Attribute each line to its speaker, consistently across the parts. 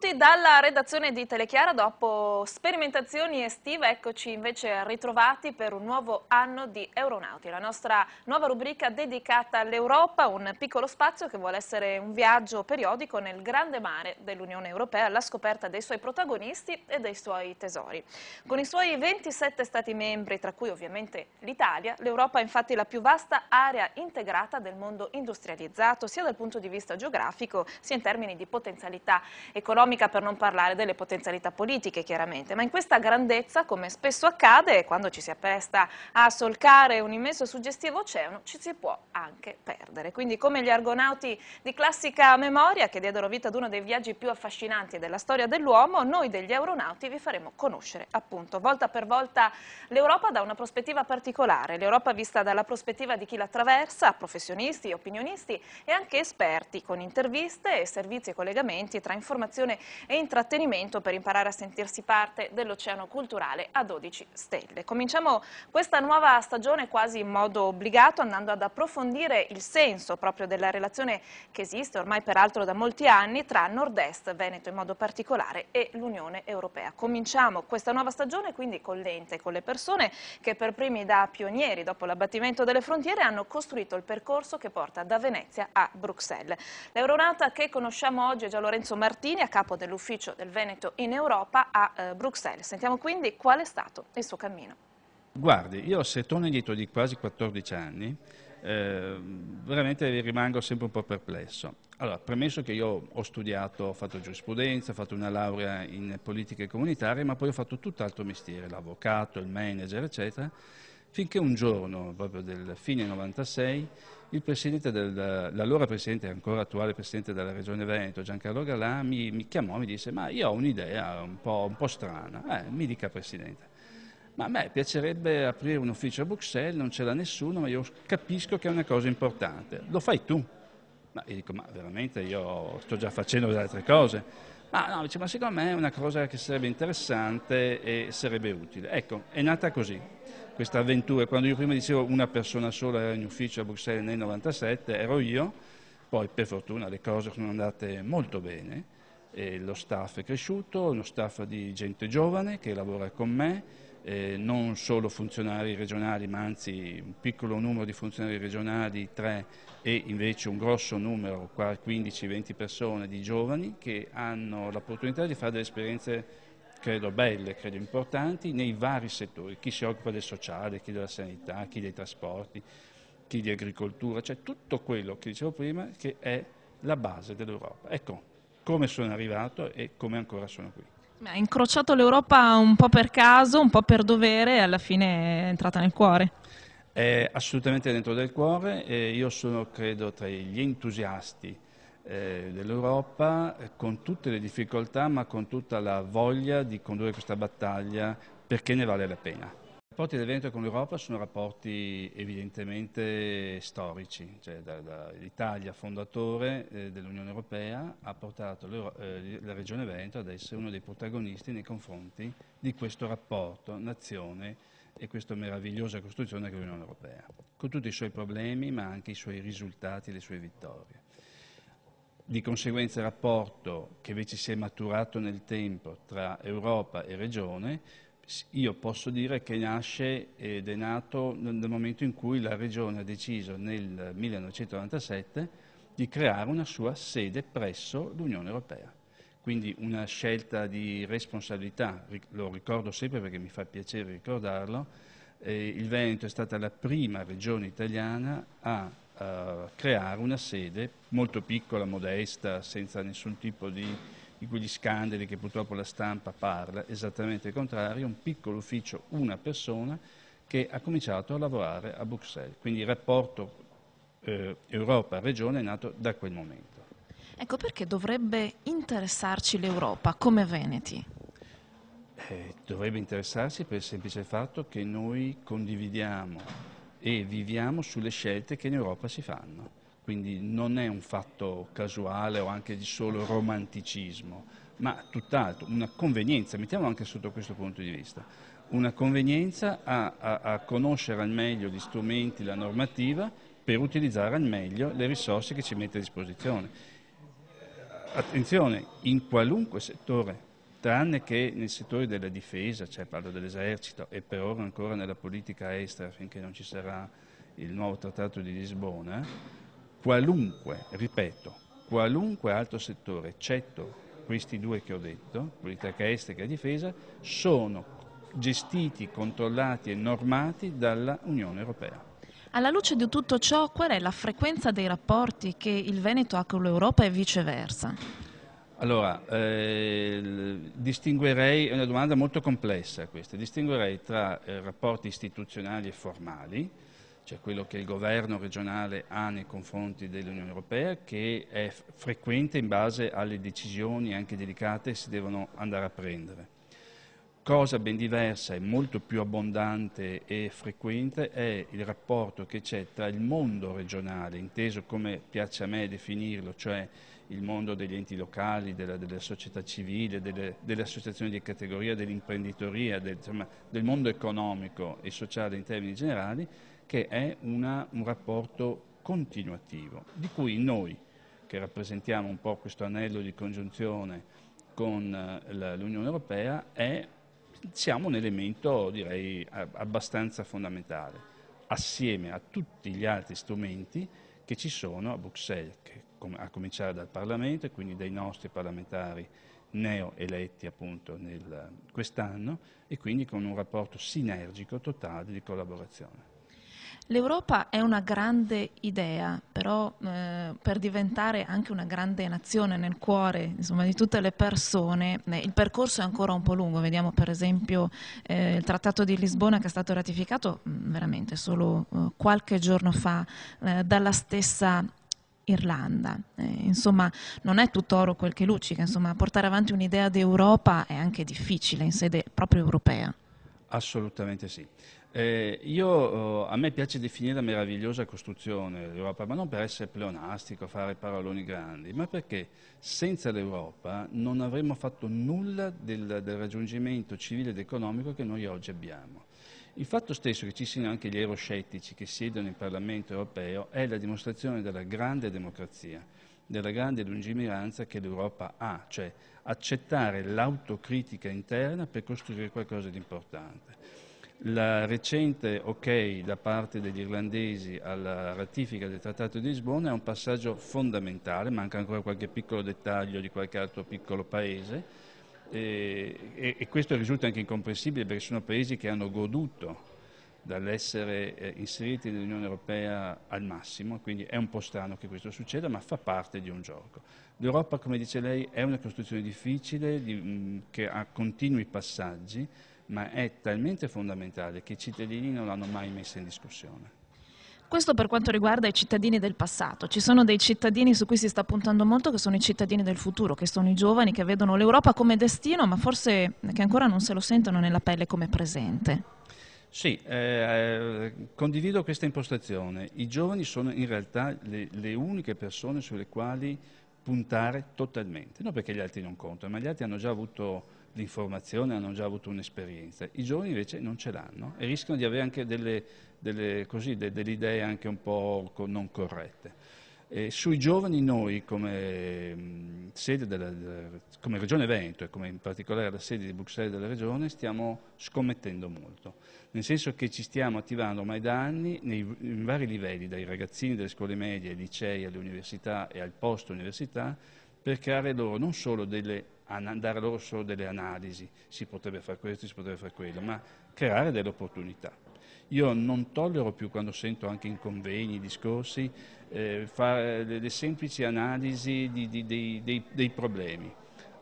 Speaker 1: tutti dalla redazione di Telechiara. Dopo sperimentazioni estive, eccoci invece ritrovati per un nuovo anno di Euronauti, la nostra nuova rubrica dedicata all'Europa, un piccolo spazio che vuole essere un viaggio periodico nel grande mare dell'Unione Europea alla scoperta dei suoi protagonisti e dei suoi tesori. Con i suoi 27 Stati membri, tra cui ovviamente l'Italia, l'Europa è infatti la più vasta area integrata del mondo industrializzato, sia dal punto di vista geografico, sia in termini di potenzialità economica, per non parlare delle potenzialità politiche chiaramente. Ma in questa grandezza, come spesso accade, quando ci si appresta a solcare un immenso e suggestivo oceano, ci si può anche perdere. Quindi, come gli argonauti di classica memoria che diedero vita ad uno dei viaggi più affascinanti della storia dell'uomo, noi degli Euronauti vi faremo conoscere appunto volta per volta l'Europa da una prospettiva particolare, l'Europa vista dalla prospettiva di chi la attraversa, professionisti, opinionisti e anche esperti, con interviste e servizi e collegamenti tra informazione e intrattenimento per imparare a sentirsi parte dell'oceano culturale a 12 stelle. Cominciamo questa nuova stagione quasi in modo obbligato, andando ad approfondire il senso proprio della relazione che esiste ormai peraltro da molti anni tra Nord-Est, Veneto in modo particolare, e l'Unione Europea. Cominciamo questa nuova stagione quindi con l'ente, con le persone che per primi da pionieri dopo l'abbattimento delle frontiere hanno costruito il percorso che porta da Venezia a Bruxelles. L'euronauta che conosciamo oggi è Gian Lorenzo Martini, a capo dell'ufficio del Veneto in Europa a Bruxelles. Sentiamo quindi qual è stato il suo cammino.
Speaker 2: Guardi, io se torno indietro di quasi 14 anni, veramente rimango sempre un po' perplesso. Allora, premesso che io ho studiato, ho fatto giurisprudenza, ho fatto una laurea in politiche comunitarie, ma poi ho fatto tutt'altro mestiere, l'avvocato, il manager, eccetera, finché un giorno, proprio del fine 96, il presidente l'allora presidente, ancora attuale presidente della Regione Veneto, Giancarlo Galà, mi chiamò e mi disse: ma io ho un'idea un po' strana, mi dica presidente. Ma a me piacerebbe aprire un ufficio a Bruxelles, non ce l'ha nessuno, ma io capisco che è una cosa importante. Lo fai tu? Ma io dico: ma veramente io sto già facendo delle altre cose? No, dice, ma secondo me è una cosa che sarebbe interessante e sarebbe utile. Ecco, è nata così, questa avventura. Quando io prima dicevo una persona sola era in ufficio a Bruxelles nel 97, ero io, poi per fortuna le cose sono andate molto bene, e lo staff è cresciuto, uno staff di gente giovane che lavora con me, non solo funzionari regionali, ma anzi un piccolo numero di funzionari regionali, 3, e invece un grosso numero, 15-20 persone di giovani che hanno l'opportunità di fare delle esperienze, credo belle, credo importanti, nei vari settori. Chi si occupa del sociale, chi della sanità, chi dei trasporti, chi di agricoltura, cioè tutto quello che dicevo prima che è la base dell'Europa. Ecco come sono arrivato e come ancora sono qui.
Speaker 1: Ha incrociato l'Europa un po' per caso, un po' per dovere e alla fine è entrata nel cuore.
Speaker 2: È assolutamente dentro del cuore, io sono credo tra gli entusiasti dell'Europa, con tutte le difficoltà ma con tutta la voglia di condurre questa battaglia perché ne vale la pena. I rapporti del Veneto con l'Europa sono rapporti evidentemente storici, cioè l'Italia fondatore dell'Unione Europea ha portato la Regione Veneto ad essere uno dei protagonisti nei confronti di questo rapporto nazione e questa meravigliosa costruzione che è l'Unione Europea, con tutti i suoi problemi ma anche i suoi risultati e le sue vittorie. Di conseguenza il rapporto che invece si è maturato nel tempo tra Europa e Regione, io posso dire che nasce ed è nato nel momento in cui la Regione ha deciso nel 1997 di creare una sua sede presso l'Unione Europea. Quindi una scelta di responsabilità, lo ricordo sempre perché mi fa piacere ricordarlo, il Veneto è stata la prima regione italiana a creare una sede molto piccola, modesta, senza nessun tipo di quegli scandali che purtroppo la stampa parla, esattamente il contrario, un piccolo ufficio, una persona che ha cominciato a lavorare a Bruxelles. Quindi il rapporto Europa-Regione è nato da quel momento.
Speaker 1: Ecco, perché dovrebbe interessarci l'Europa come Veneti?
Speaker 2: Dovrebbe interessarsi per il semplice fatto che noi condividiamo e viviamo sulle scelte che in Europa si fanno. Quindi non è un fatto casuale o anche di solo romanticismo, ma tutt'altro, una convenienza, mettiamolo anche sotto questo punto di vista, una convenienza a conoscere al meglio gli strumenti, la normativa, per utilizzare al meglio le risorse che ci mette a disposizione. attenzione, in qualunque settore, tranne che nel settore della difesa, cioè parlo dell'esercito, e per ora ancora nella politica estera finché non ci sarà il nuovo trattato di Lisbona, qualunque, ripeto, qualunque altro settore, eccetto questi due che ho detto, politica estera e difesa, sono gestiti, controllati e normati dalla Unione Europea.
Speaker 1: Alla luce di tutto ciò, qual è la frequenza dei rapporti che il Veneto ha con l'Europa e viceversa?
Speaker 2: Allora, distinguerei, è una domanda molto complessa questa, distinguerei tra rapporti istituzionali e formali, cioè quello che il governo regionale ha nei confronti dell'Unione Europea, che è frequente in base alle decisioni anche delicate che si devono andare a prendere. Cosa ben diversa e molto più abbondante e frequente è il rapporto che c'è tra il mondo regionale, inteso come piace a me definirlo, cioè il mondo degli enti locali, della società civile, delle associazioni di categoria, dell'imprenditoria, del mondo economico e sociale in termini generali, che è un rapporto continuativo, di cui noi, che rappresentiamo un po' questo anello di congiunzione con l'Unione Europea, siamo un elemento, direi, abbastanza fondamentale, assieme a tutti gli altri strumenti che ci sono a Bruxelles, a cominciare dal Parlamento e quindi dai nostri parlamentari neoeletti appunto quest'anno, e quindi con un rapporto sinergico totale di collaborazione.
Speaker 1: L'Europa è una grande idea, però per diventare anche una grande nazione nel cuore, insomma, di tutte le persone, il percorso è ancora un po' lungo. Vediamo per esempio il Trattato di Lisbona, che è stato ratificato veramente solo qualche giorno fa dalla stessa Irlanda. Insomma, non è tutto oro quel che luccica, insomma, portare avanti un'idea d'Europa è anche difficile in sede proprio europea.
Speaker 2: Assolutamente sì. A me piace definire la meravigliosa costruzione dell'Europa, ma non per essere pleonastico, fare paroloni grandi, ma perché senza l'Europa non avremmo fatto nulla del raggiungimento civile ed economico che noi oggi abbiamo. Il fatto stesso che ci siano anche gli euroscettici che siedono in Parlamento europeo è la dimostrazione della grande democrazia, della grande lungimiranza che l'Europa ha, cioè accettare l'autocritica interna per costruire qualcosa di importante. La recente ok da parte degli irlandesi alla ratifica del Trattato di Lisbona è un passaggio fondamentale, manca ancora qualche piccolo dettaglio di qualche altro piccolo paese, e questo risulta anche incomprensibile perché sono paesi che hanno goduto dall'essere inseriti nell'Unione Europea al massimo, quindi è un po' strano che questo succeda, ma fa parte di un gioco. L'Europa, come dice lei, è una costruzione difficile, che ha continui passaggi, ma è talmente fondamentale che i cittadini non l'hanno mai messa in discussione.
Speaker 1: Questo per quanto riguarda i cittadini del passato. Ci sono dei cittadini su cui si sta puntando molto, che sono i cittadini del futuro, che sono i giovani che vedono l'Europa come destino, ma forse che ancora non se lo sentono nella pelle come presente.
Speaker 2: Sì, condivido questa impostazione. I giovani sono in realtà le uniche persone sulle quali puntare totalmente, non perché gli altri non contano, ma gli altri hanno già avuto l'informazione, hanno già avuto un'esperienza. I giovani invece non ce l'hanno e rischiano di avere anche delle idee anche un po' non corrette. Sui giovani noi come come Regione Veneto e come in particolare la sede di Bruxelles della Regione stiamo scommettendo molto, nel senso che ci stiamo attivando ormai da anni in vari livelli, dai ragazzini delle scuole medie, ai licei, alle università e al post università, per creare loro non solo dare loro solo delle analisi, si potrebbe fare questo, si potrebbe fare quello, ma creare delle opportunità. Io non tollero più, quando sento anche in convegni, discorsi, fare le semplici analisi dei problemi.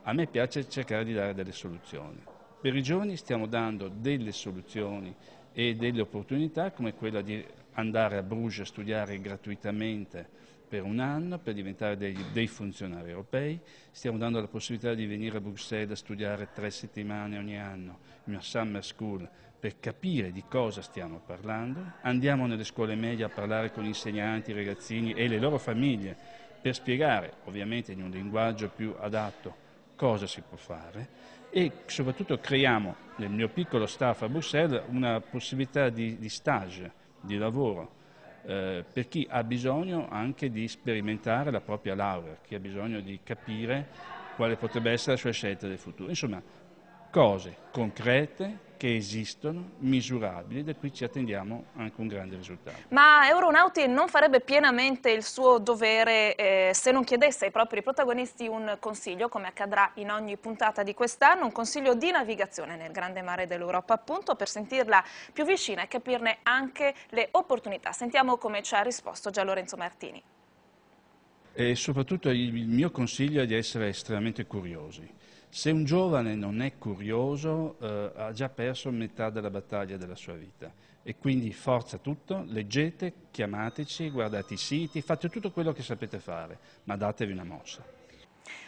Speaker 2: A me piace cercare di dare delle soluzioni. Per i giovani stiamo dando delle soluzioni e delle opportunità, come quella di andare a Bruges a studiare gratuitamente per un anno per diventare dei funzionari europei. Stiamo dando la possibilità di venire a Bruxelles a studiare 3 settimane ogni anno in una summer school per capire di cosa stiamo parlando. Andiamo nelle scuole medie a parlare con insegnanti, ragazzini e le loro famiglie per spiegare, ovviamente in un linguaggio più adatto, cosa si può fare, e soprattutto creiamo nel mio piccolo staff a Bruxelles una possibilità di stage, di lavoro per chi ha bisogno anche di sperimentare la propria laurea, chi ha bisogno di capire quale potrebbe essere la sua scelta del futuro. Insomma, cose concrete che esistono, misurabili, da cui ci attendiamo anche un grande risultato.
Speaker 1: Ma Euronauti non farebbe pienamente il suo dovere se non chiedesse ai propri protagonisti un consiglio, come accadrà in ogni puntata di quest'anno, un consiglio di navigazione nel grande mare dell'Europa, appunto, per sentirla più vicina e capirne anche le opportunità. Sentiamo come ci ha risposto Gian Lorenzo Martini.
Speaker 2: E soprattutto il mio consiglio è di essere estremamente curiosi. Se un giovane non è curioso, ha già perso metà della battaglia della sua vita. E quindi forza tutto, leggete, chiamateci, guardate i siti, fate tutto quello che sapete fare, ma datevi una mossa.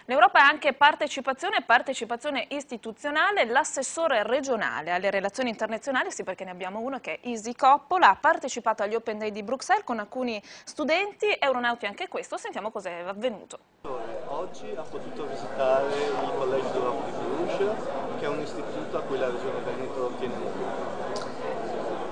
Speaker 1: L'Europa è anche partecipazione istituzionale. L'assessore regionale alle relazioni internazionali, sì, perché ne abbiamo uno, che è Isi Coppola, ha partecipato agli Open Day di Bruxelles con alcuni studenti, Euronauti anche questo. Sentiamo cos'è avvenuto.
Speaker 3: Oggi ha potuto visitare il Collège d'Europe di Bruges, che è un istituto a cui la Regione Veneto tiene molto.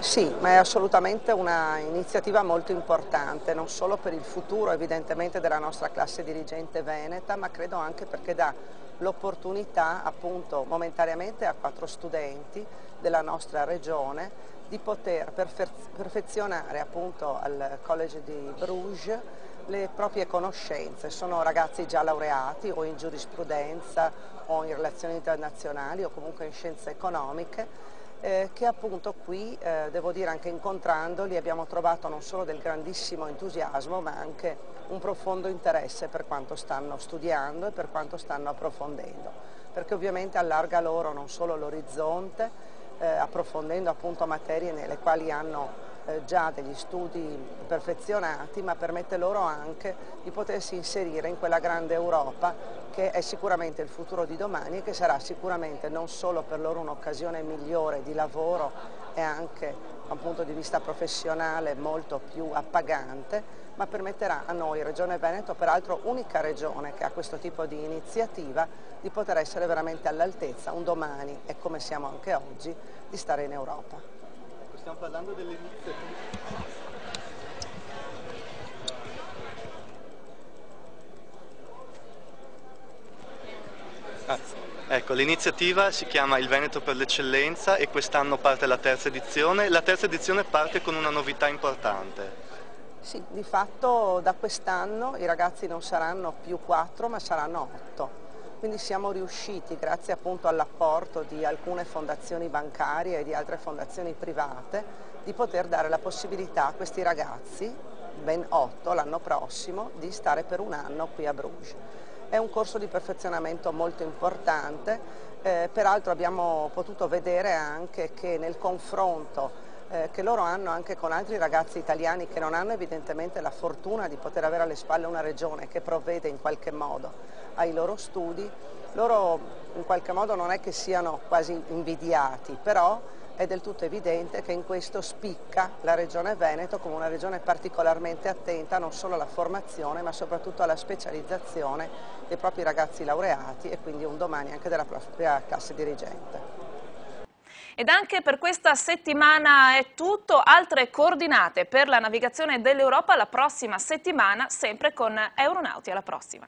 Speaker 4: Sì, ma è assolutamente una iniziativa molto importante, non solo per il futuro evidentemente della nostra classe dirigente veneta, ma credo anche perché dà l'opportunità appunto momentaneamente a 4 studenti della nostra regione di poter perfezionare appunto al College di Bruges le proprie conoscenze. Sono ragazzi già laureati o in giurisprudenza o in relazioni internazionali o comunque in scienze economiche, che appunto qui, devo dire anche incontrandoli, abbiamo trovato non solo del grandissimo entusiasmo ma anche un profondo interesse per quanto stanno studiando e per quanto stanno approfondendo, perché ovviamente allarga loro non solo l'orizzonte, approfondendo appunto materie nelle quali hanno già degli studi perfezionati, ma permette loro anche di potersi inserire in quella grande Europa che è sicuramente il futuro di domani e che sarà sicuramente non solo per loro un'occasione migliore di lavoro e anche da un punto di vista professionale molto più appagante, ma permetterà a noi, Regione Veneto, peraltro unica regione che ha questo tipo di iniziativa, di poter essere veramente all'altezza un domani, e come siamo anche oggi, di stare in Europa.
Speaker 3: Stiamo parlando delle iniziative. Ecco, l'iniziativa si chiama Il Veneto per l'Eccellenza e quest'anno parte la 3ª edizione. La 3ª edizione parte con una novità importante.
Speaker 4: Sì, di fatto da quest'anno i ragazzi non saranno più 4 ma saranno 8. Quindi siamo riusciti, grazie appunto all'apporto di alcune fondazioni bancarie e di altre fondazioni private, di poter dare la possibilità a questi ragazzi, ben 8 l'anno prossimo, di stare per un anno qui a Bruges. È un corso di perfezionamento molto importante, peraltro abbiamo potuto vedere anche che nel confronto che loro hanno anche con altri ragazzi italiani che non hanno evidentemente la fortuna di poter avere alle spalle una regione che provvede in qualche modo ai loro studi, loro in qualche modo non è che siano quasi invidiati, però è del tutto evidente che in questo spicca la Regione Veneto come una regione particolarmente attenta non solo alla formazione ma soprattutto alla specializzazione dei propri ragazzi laureati e quindi un domani anche della propria classe dirigente.
Speaker 1: Ed anche per questa settimana è tutto. Altre coordinate per la navigazione dell'Europa la prossima settimana, sempre con Euronauti. Alla prossima!